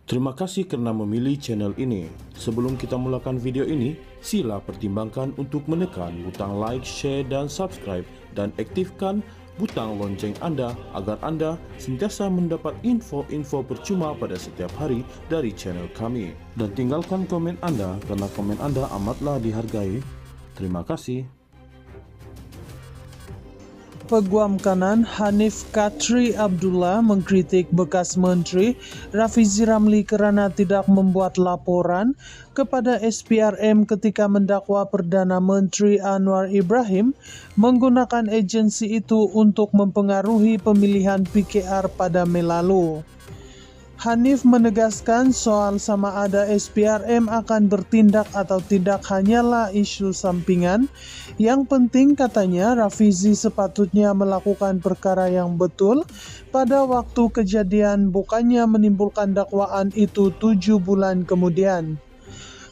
Terima kasih karena memilih channel ini. Sebelum kita mulakan video ini, sila pertimbangkan untuk menekan butang like, share, dan subscribe, dan aktifkan butang lonceng Anda agar Anda sentiasa mendapat info-info percuma pada setiap hari dari channel kami. Dan tinggalkan komen Anda karena komen Anda amatlah dihargai. Terima kasih. Peguam kanan Hanif Katri Abdullah mengkritik bekas Menteri Rafizi Ramli kerana tidak membuat laporan kepada SPRM ketika mendakwa Perdana Menteri Anwar Ibrahim menggunakan agensi itu untuk mempengaruhi pemilihan PKR pada Mei lalu. Hanif menegaskan soal sama ada SPRM akan bertindak atau tidak hanyalah isu sampingan. Yang penting katanya Rafizi sepatutnya melakukan perkara yang betul pada waktu kejadian, bukannya menimbulkan dakwaan itu 7 bulan kemudian.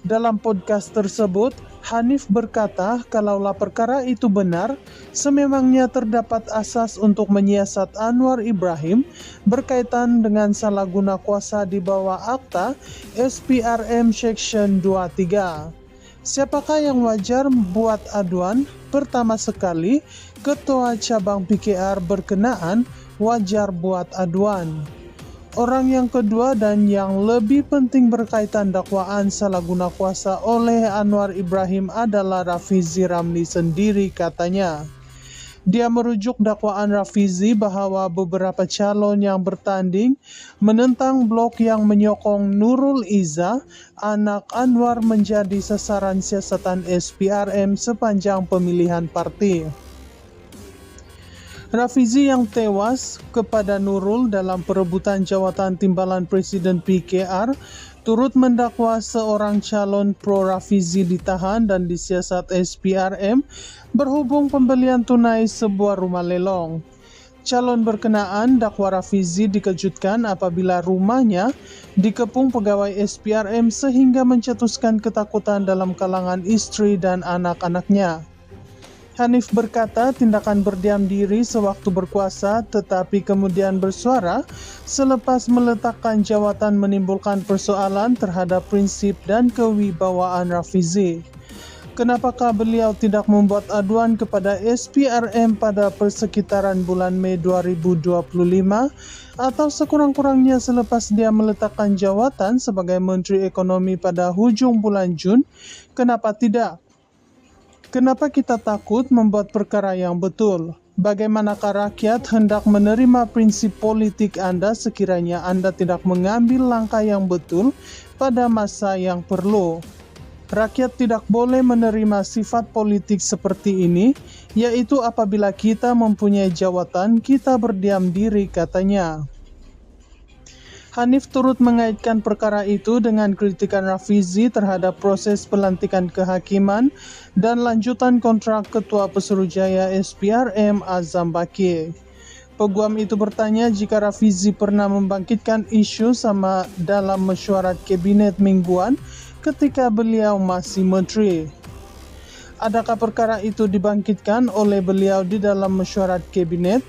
Dalam podcast tersebut, Hanif berkata kalaulah perkara itu benar, sememangnya terdapat asas untuk menyiasat Anwar Ibrahim berkaitan dengan salah guna kuasa di bawah Akta SPRM Section 23. Siapakah yang wajar buat aduan? Pertama sekali, Ketua Cabang PKR berkenaan wajar buat aduan. Orang yang kedua dan yang lebih penting berkaitan dakwaan salah guna kuasa oleh Anwar Ibrahim adalah Rafizi Ramli sendiri, katanya. Dia merujuk dakwaan Rafizi bahwa beberapa calon yang bertanding menentang blok yang menyokong Nurul Izzah, anak Anwar, menjadi sasaran siasatan SPRM sepanjang pemilihan parti. Rafizi yang tewas kepada Nurul dalam perebutan jawatan timbalan Presiden PKR turut mendakwa seorang calon pro Rafizi ditahan dan disiasat SPRM berhubung pembelian tunai sebuah rumah lelong. Calon berkenaan dakwa Rafizi dikejutkan apabila rumahnya dikepung pegawai SPRM sehingga mencetuskan ketakutan dalam kalangan istri dan anak-anaknya. Hanif berkata tindakan berdiam diri sewaktu berkuasa tetapi kemudian bersuara selepas meletakkan jawatan menimbulkan persoalan terhadap prinsip dan kewibawaan Rafizi. Kenapakah beliau tidak membuat aduan kepada SPRM pada persekitaran bulan Mei 2025 atau sekurang-kurangnya selepas dia meletakkan jawatan sebagai Menteri Ekonomi pada hujung bulan Jun? Kenapa tidak? Kenapa kita takut membuat perkara yang betul? Bagaimanakah rakyat hendak menerima prinsip politik Anda sekiranya Anda tidak mengambil langkah yang betul pada masa yang perlu? Rakyat tidak boleh menerima sifat politik seperti ini, yaitu apabila kita mempunyai jawatan, kita berdiam diri, katanya. Hanif turut mengaitkan perkara itu dengan kritikan Rafizi terhadap proses pelantikan kehakiman dan lanjutan kontrak Ketua Pesuruhjaya SPRM Azam Baki. Peguam itu bertanya jika Rafizi pernah membangkitkan isu sama dalam mesyuarat kabinet mingguan ketika beliau masih menteri. Adakah perkara itu dibangkitkan oleh beliau di dalam mesyuarat kabinet?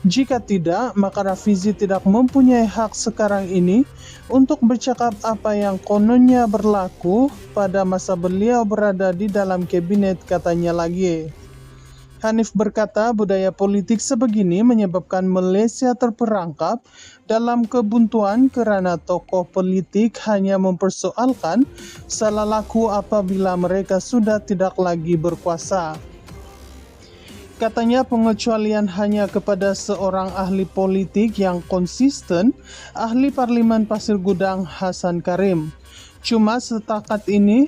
Jika tidak, maka Rafizi tidak mempunyai hak sekarang ini untuk bercakap apa yang kononnya berlaku pada masa beliau berada di dalam kabinet, katanya lagi. Hanif berkata budaya politik sebegini menyebabkan Malaysia terperangkap dalam kebuntuan kerana tokoh politik hanya mempersoalkan salah laku apabila mereka sudah tidak lagi berkuasa. Katanya pengecualian hanya kepada seorang ahli politik yang konsisten, ahli Parlimen Pasir Gudang Hasan Karim. Cuma setakat ini,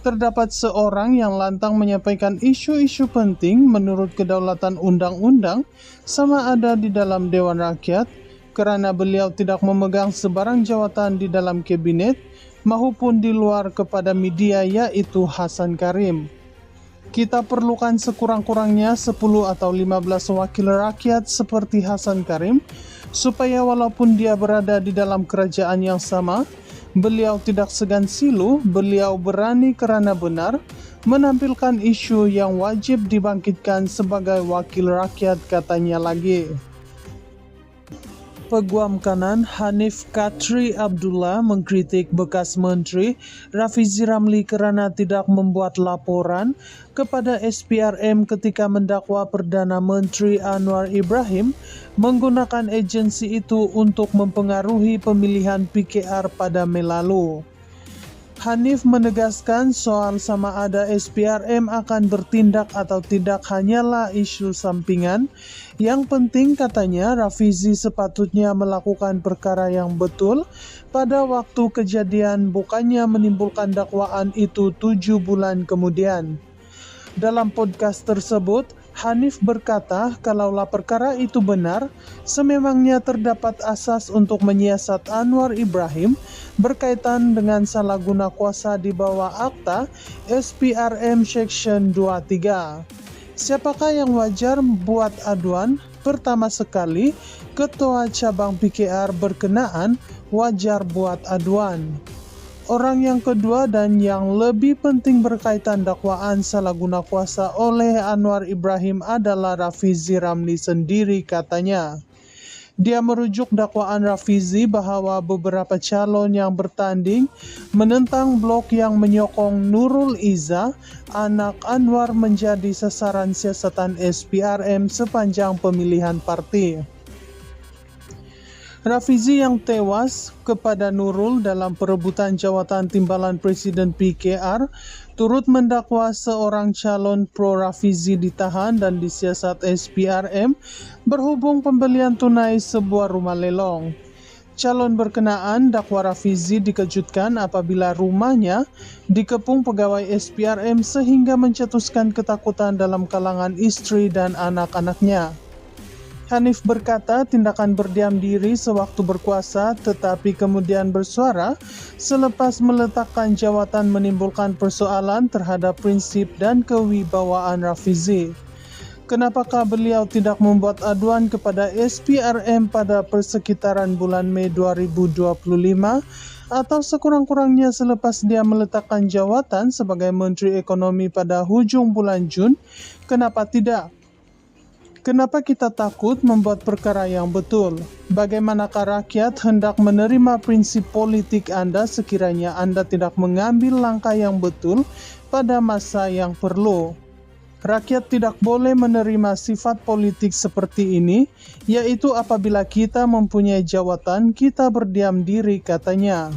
terdapat seorang yang lantang menyampaikan isu-isu penting menurut kedaulatan undang-undang sama ada di dalam Dewan Rakyat, kerana beliau tidak memegang sebarang jawatan di dalam kabinet maupun di luar kepada media, yaitu Hasan Karim. Kita perlukan sekurang-kurangnya 10 atau 15 wakil rakyat seperti Hasan Karim, supaya walaupun dia berada di dalam kerajaan yang sama, beliau tidak segan silu, beliau berani kerana benar menampilkan isu yang wajib dibangkitkan sebagai wakil rakyat, katanya lagi. Peguam kanan Hanif Katri Abdullah mengkritik bekas Menteri Rafizi Ramli kerana tidak membuat laporan kepada SPRM ketika mendakwa Perdana Menteri Anwar Ibrahim menggunakan agensi itu untuk mempengaruhi pemilihan PKR pada Mei lalu. Hanif menegaskan soal sama ada SPRM akan bertindak atau tidak hanyalah isu sampingan. Yang penting katanya Rafizi sepatutnya melakukan perkara yang betul pada waktu kejadian, bukannya menimbulkan dakwaan itu 7 bulan kemudian. Dalam podcast tersebut, Hanif berkata kalaulah perkara itu benar, sememangnya terdapat asas untuk menyiasat Anwar Ibrahim berkaitan dengan salah guna kuasa di bawah Akta SPRM Section 23. Siapakah yang wajar buat aduan? Pertama sekali, Ketua Cabang PKR berkenaan wajar buat aduan. Orang yang kedua dan yang lebih penting berkaitan dakwaan salah guna kuasa oleh Anwar Ibrahim adalah Rafizi Ramli sendiri, katanya. Dia merujuk dakwaan Rafizi bahawa beberapa calon yang bertanding menentang blok yang menyokong Nurul Izzah, anak Anwar, menjadi sasaran siasatan SPRM sepanjang pemilihan parti. Rafizi yang tewas kepada Nurul dalam perebutan jawatan timbalan Presiden PKR turut mendakwa seorang calon pro Rafizi ditahan dan disiasat SPRM berhubung pembelian tunai sebuah rumah lelong. Calon berkenaan dakwa Rafizi dikejutkan apabila rumahnya dikepung pegawai SPRM sehingga mencetuskan ketakutan dalam kalangan istri dan anak-anaknya. Hanif berkata tindakan berdiam diri sewaktu berkuasa tetapi kemudian bersuara selepas meletakkan jawatan menimbulkan persoalan terhadap prinsip dan kewibawaan Rafizi. Kenapakah beliau tidak membuat aduan kepada SPRM pada persekitaran bulan Mei 2025 atau sekurang-kurangnya selepas dia meletakkan jawatan sebagai Menteri Ekonomi pada hujung bulan Jun? Kenapa tidak? Kenapa kita takut membuat perkara yang betul? Bagaimanakah rakyat hendak menerima prinsip politik Anda sekiranya Anda tidak mengambil langkah yang betul pada masa yang perlu? Rakyat tidak boleh menerima sifat politik seperti ini, yaitu apabila kita mempunyai jawatan, kita berdiam diri, katanya.